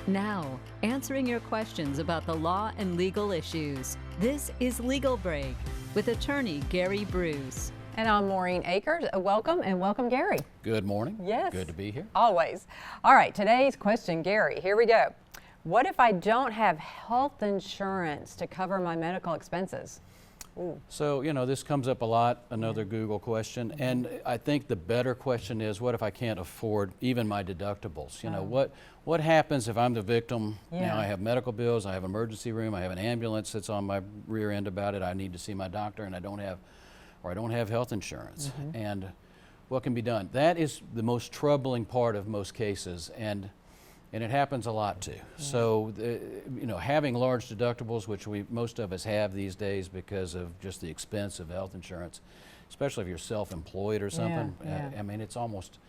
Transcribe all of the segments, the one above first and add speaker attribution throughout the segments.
Speaker 1: Now, answering your questions about the law and legal issues. This is Legal Break with attorney Gary Bruce.
Speaker 2: And I'm Maureen Akers. Welcome, Gary.
Speaker 3: Good morning.
Speaker 2: Yes.
Speaker 3: Good to be here.
Speaker 2: Always. All right, today's question, Gary, here we go. What if I don't have health insurance to cover my medical expenses? Ooh.
Speaker 3: So, this comes up a lot, another Google question. And I think the better question is, what if I can't afford even my deductibles? What happens if I'm the victim? Now I have medical bills, I have emergency room, I have an ambulance that's on my rear end about it, I need to see my doctor, and I don't have health insurance. And what can be done? That is the most troubling part of most cases, and it happens a lot too. So, having large deductibles, which most of us have these days because of just the expense of health insurance, especially if you're self-employed or something. I mean, it's almost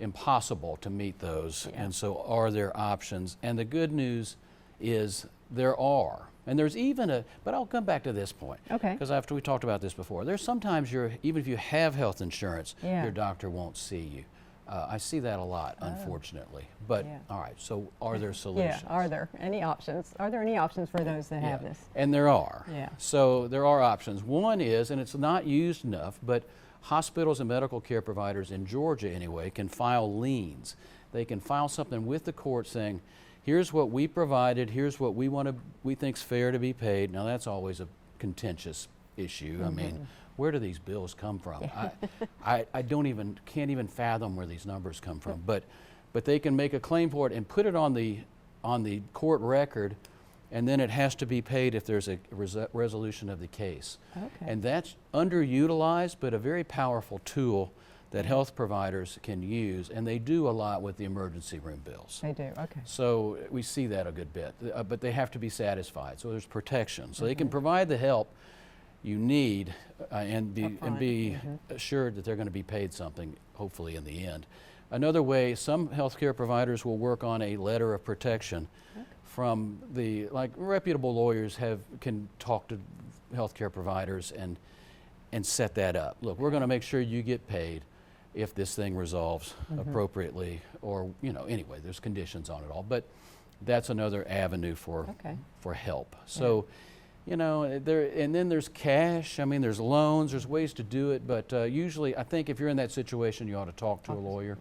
Speaker 3: impossible to meet those. And so, are there options? And the good news is there are. And there's even but I'll come back to this point.
Speaker 2: Okay.
Speaker 3: Because after we talked about this before, there's sometimes even if you have health insurance, your doctor won't see you. I see that a lot, unfortunately. But all right, so are there solutions?
Speaker 2: Are there any options? Are there any options for those that have this?
Speaker 3: And there are.
Speaker 2: Yeah.
Speaker 3: So there are options. One is, and it's not used enough, but hospitals and medical care providers in Georgia anyway can file liens. They can file something with the court saying, here's what we provided, here's what we think's fair to be paid. Now that's always a contentious issue. I mean, where do these bills come from? I can't even fathom where these numbers come from. But they can make a claim for it and put it on the court record, and then it has to be paid if there's a resolution of the case.
Speaker 2: Okay.
Speaker 3: And that's underutilized, but a very powerful tool that health providers can use, and they do a lot with the emergency room bills.
Speaker 2: They do, okay.
Speaker 3: So we see that a good bit, but they have to be satisfied. So there's protection. So they can provide the help you need and be assured that they're going to be paid something, hopefully in the end. Another way, some healthcare providers will work on a letter of protection from reputable lawyers can talk to healthcare providers and set that up. Look, we're going to make sure you get paid if this thing resolves appropriately, or anyway, there's conditions on it all. But that's another avenue for help. So. And then there's cash. I mean, there's loans. There's ways to do it, but usually, I think if you're in that situation, you ought to talk to a lawyer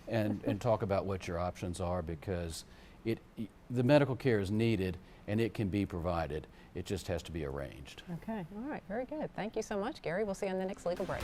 Speaker 3: and talk about what your options are, because the medical care is needed and it can be provided. It just has to be arranged.
Speaker 2: Okay. All right. Very good. Thank you so much, Gary. We'll see you on the next Legal Break.